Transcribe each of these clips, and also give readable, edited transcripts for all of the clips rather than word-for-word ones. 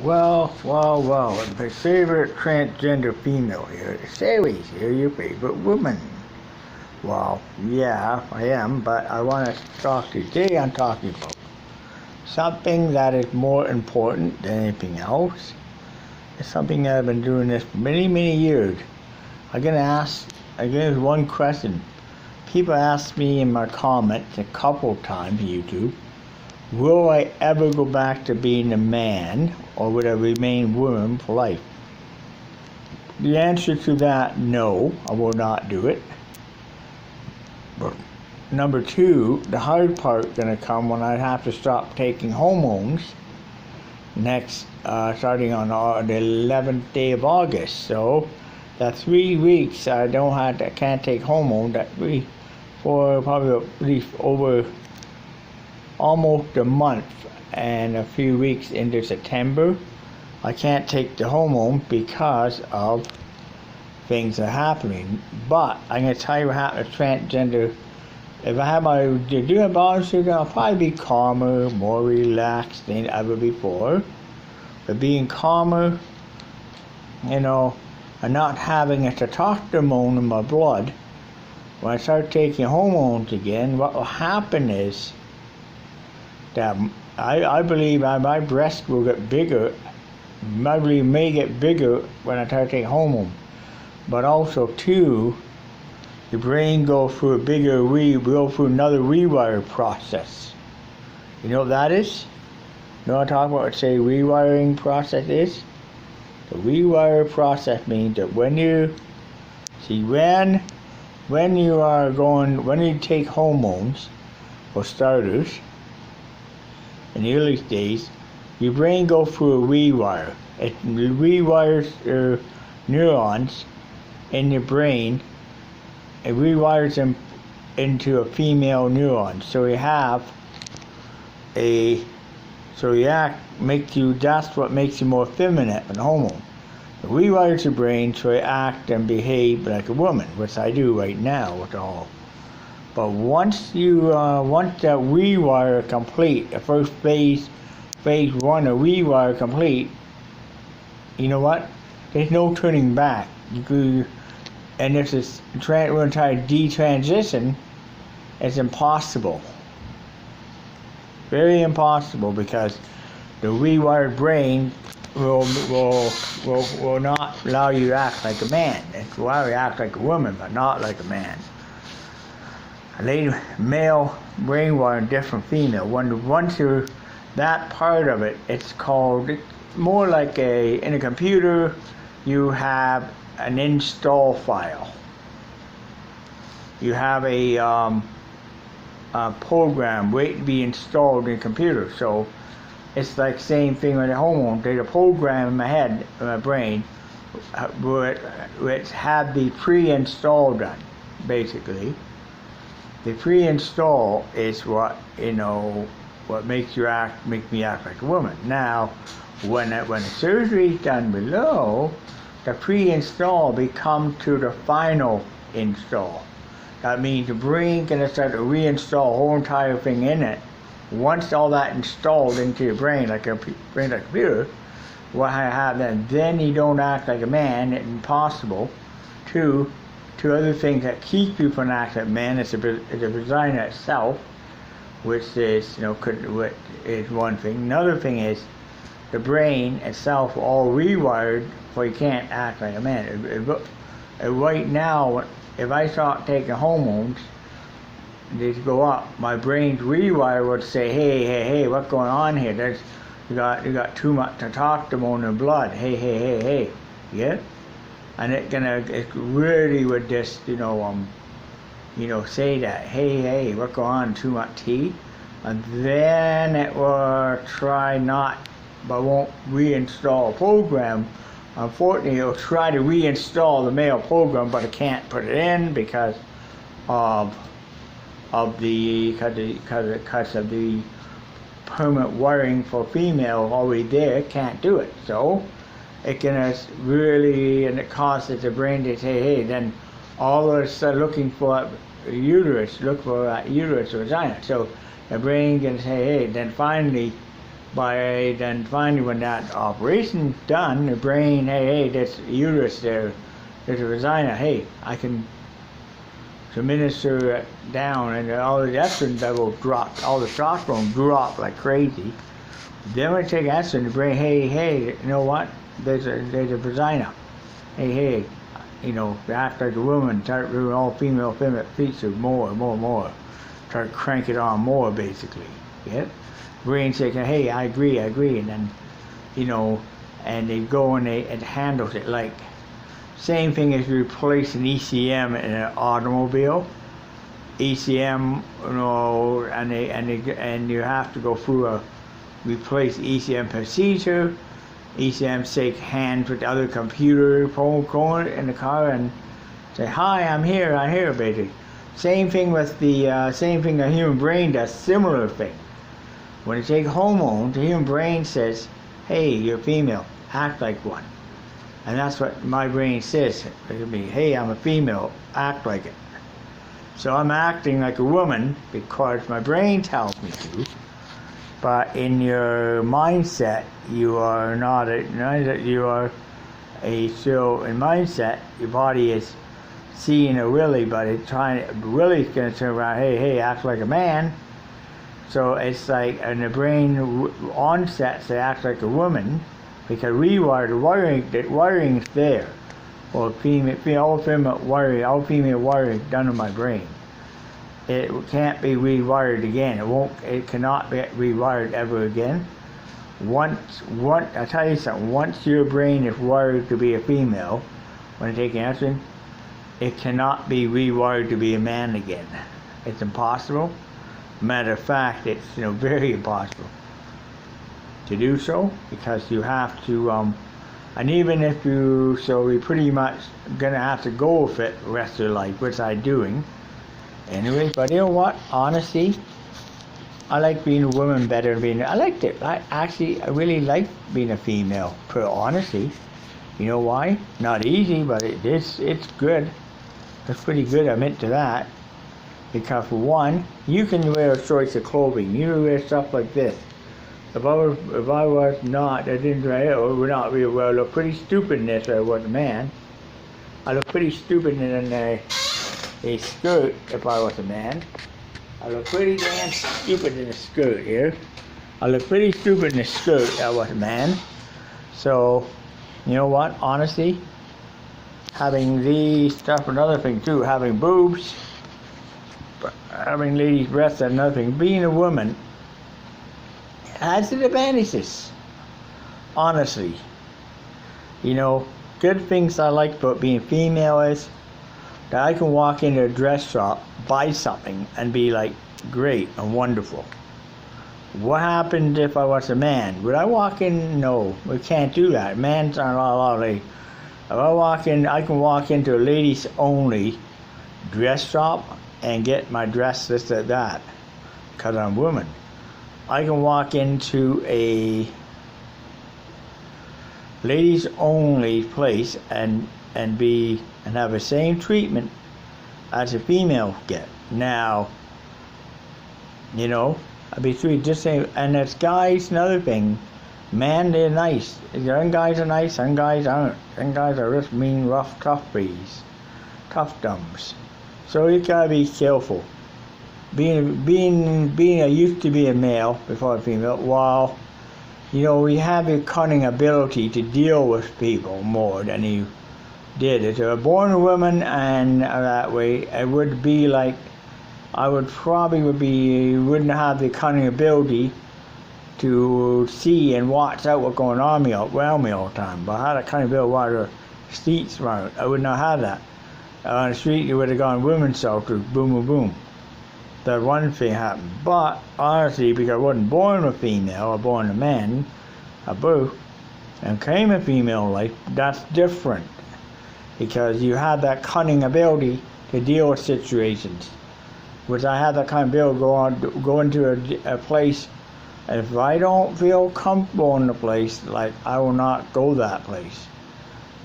Well, my favorite transgender female here. Sally's here, your favorite woman. Well, yeah, I am, but I want to talk today. I'm talking about something that is more important than anything else. It's something that I've been doing this for many, many years. I'm gonna ask one question. People ask me in my comments a couple times on YouTube, will I ever go back to being a man, or would I remain woman for life? The answer to that, no, I will not do it. But number two, the hard part gonna come when I have to stop taking hormones starting on the 11th day of August. So that 3 weeks I can't take hormones. For probably at least over almost a month and a few weeks into September, I can't take the hormone because of things that are happening. But I'm going to tell you what happened to transgender. If I have do have body I'll probably be calmer, more relaxed than ever before. But being calmer, and not having a testosterone in my blood, when I start taking hormones again, what will happen is that I believe my breast will get bigger. I believe may get bigger when I start taking hormones. But also too, the brain goes through another rewire process. You know what that is? You know what I'm talking about? Say rewiring process is? The rewire process means that when you take hormones, for starters, in the early days, your brain goes through a rewire. It rewires neurons in your brain. It rewires them into a female neuron. That's what makes you more feminine than hormone. It rewires your brain to act and behave like a woman, which I do right now with all. But once that rewire complete, the first phase one of rewire complete, you know what? There's no turning back. And if we're going to try to detransition, it's impossible. Very impossible, because the rewired brain will not allow you to act like a man. It will allow you to act like a woman, but not like a man. Male brain wire is different from female. Once you're that part of it, it's more like in a computer, you have an install file. You have a program waiting to be installed in a computer. So it's like the same thing with the hormone. There's a program in my head, in my brain, which had the pre-install done, basically. The pre-install is what makes me act like a woman. Now, when the surgery is done below, the pre-install becomes to the final install. That means the brain can start to reinstall the whole entire thing in it. Once all that installed into your brain, like a computer, what I have then you don't act like a man. It's impossible. Two other things that keep you from acting like a man is the vagina itself, which is is one thing. Another thing is the brain itself all rewired, so you can't act like a man. Right now, if I start taking hormones, they go up. My brain's rewire would say, hey, what's going on here? You got too much testosterone in the blood. Hey, yeah. And it really would just say that, hey, what's going on? Too much tea, and then it will try but won't reinstall a program. Unfortunately, it'll try to reinstall the male program, but it can't put it in because of the permanent wiring for female already there. It can't do it. So it causes the brain to say, hey, then all of us are looking for look for that uterus or vagina. So the brain can say, hey, then finally By then finally when that operation's done, the brain, hey, this uterus there's a vagina, hey, I can administer it down, and all the estrogen levels drop, all the testosterone drop like crazy. Then when I take estrogen, the brain, hey, you know what? There's a vagina. Hey, act like a woman, start doing all female features more. Start cranking it on more, basically. Yeah? Brain saying, hey, I agree, and then, and they go and it handles it like, same thing as you replace an ECM in an automobile. ECM, and you have to go through replace ECM procedure. ECM shake hands with the other computer phone in the car and say, hi, I'm here, baby. Same thing with the human brain does, similar thing. When you take hormones, the human brain says, hey, you're female, act like one. And that's what my brain says. It'll be, hey, I'm a female, act like it. So I'm acting like a woman because my brain tells me to. But in your mindset, you are not you are so in mindset, your body is seeing a willy, but it's willy's going to turn around, hey, act like a man. So it's like, and the brain onset to act like a woman, because the wiring is there. Well, all female wiring done in my brain. It can't be rewired again. It cannot be rewired ever again. I tell you something, once your brain is wired to be a female, when you take estrogen, it cannot be rewired to be a man again. It's impossible. Matter of fact, it's very impossible to do so, because you have to, and even if you're pretty much gonna have to go with it the rest of your life, which I'm doing. Anyway, but you know what? Honestly, I like being a woman better than being. I liked it. I really like being a female. Honestly, you know why? Not easy, but it's good. It's pretty good. I'm into that. Because for one, you can wear a choice of clothing. You can wear stuff like this. If I was not, I would not be well. I look pretty stupid in this if I was a man. I look pretty stupid in a skirt if I was a man. I look pretty damn stupid in a skirt here. I look pretty stupid in a skirt if I was a man. So, you know what? Honestly, having these stuff, another thing too, having boobs, having ladies' breasts, and another thing. Being a woman has its advantages. Honestly, good things I like about being female is that I can walk into a dress shop, buy something, and be like, great and wonderful. What happened if I was a man? Would I walk in? No, we can't do that. Men's aren't allowed. If I can walk into a ladies only dress shop and get my dress this or that, because I'm a woman. I can walk into a ladies only place and have the same treatment as a female get. Now, I'd be treated just the same. And as guys, another thing, man, they're nice. Some guys are nice, some guys aren't. Some guys are just mean, rough, tough dumbs. So you gotta be careful. I used to be a male before a female. While we have a cunning ability to deal with people more than you did. If you were born a woman and that way, it would be like I wouldn't have the cunning ability to see and watch out what's going on around me all the time. But I had a cunning ability to watch the streets around. I would not have that. On the street, you would have gone women's shelter, boom, boom, boom. That one thing happened. But honestly, because I wasn't born a female, I was born a man, a both, and came a female life, that's different. Because you have that cunning ability to deal with situations. Which I have that kind of ability to go into a place, and if I don't feel comfortable in the place, like I will not go that place.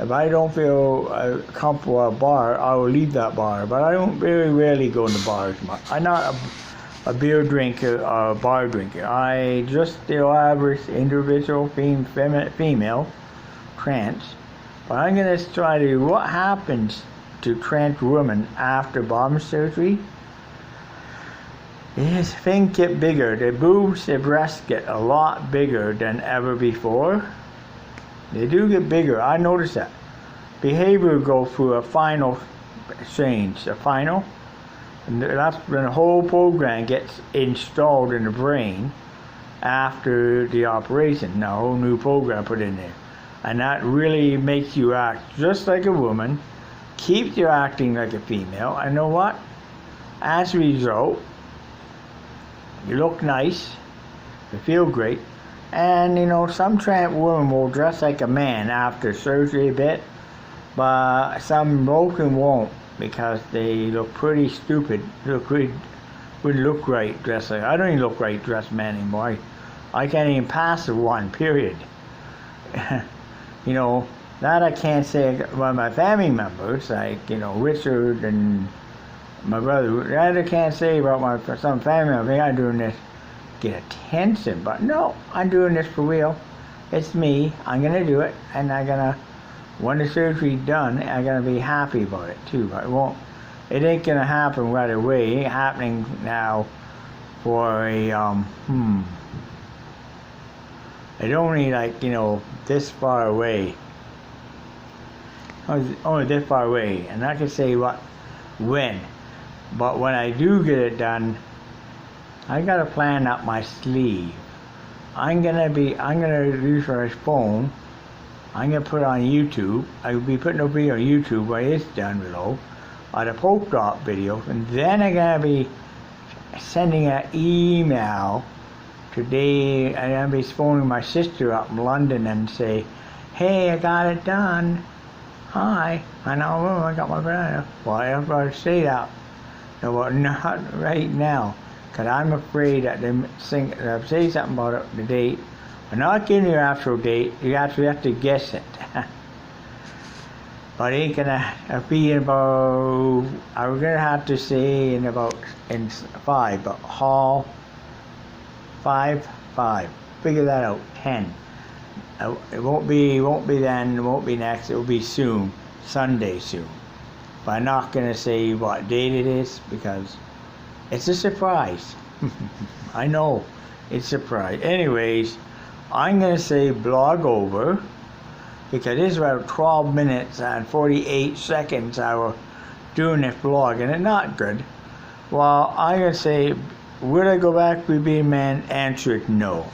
If I don't feel comfortable at a bar, I will leave that bar. But I don't very rarely go into bars much. I'm not a beer drinker or a bar drinker. I just the average individual female trans. But I'm going to try to what happens to trans women after bottom surgery. Is things get bigger. The boobs, the breasts get a lot bigger than ever before. They do get bigger. I noticed that. Behavior go through a final change, a final. And that's when the whole program gets installed in the brain after the operation. Now, a whole new program put in there. And that really makes you act just like a woman, keeps you acting like a female. And you know what? As a result, you look nice, you feel great. And you know, some trans women will dress like a man after surgery a bit, but some broken won't because they look pretty stupid. Wouldn't look right dressed like. I don't even look right dressed man anymore. I can't even pass the one, period. You know, that I can't say about my family members, like, you know, Richard and my brother. That I can't say about some family members. I'm doing this to get attention, but no, I'm doing this for real. It's me. I'm going to do it, and I'm going to, when the surgery's done, I'm going to be happy about it, too. But it ain't going to happen right away. It ain't happening now for a, it's only like, you know, this far away. Only this far away. And I can say when. But when I do get it done, I got a plan up my sleeve. I'm gonna use my phone. I'm gonna put it on YouTube. I'll be putting a video on YouTube when it's done below. On a post-op video. And then I'm gonna be sending an email today. I'm going to be phoning my sister up in London and say, hey, I got it done. Hi. I know, I got my brother. Well, I'm going to say that. No, but not right now. Because I'm afraid that they'll say something about it, the date. I'm not giving you an actual date. You actually have to guess it. But it ain't going to be in about, I'm going to have to say in 5, but hall. 5. Figure that out. 10. It won't be then. It won't be next. It will be soon. Sunday soon. But I'm not gonna say what date it is because it's a surprise. I know it's a surprise. Anyways, I'm gonna say blog over because it's about 12 minutes and 48 seconds I was doing this blog and it's not good. Well, I'm gonna say, would I go back to being a man? Answer it no.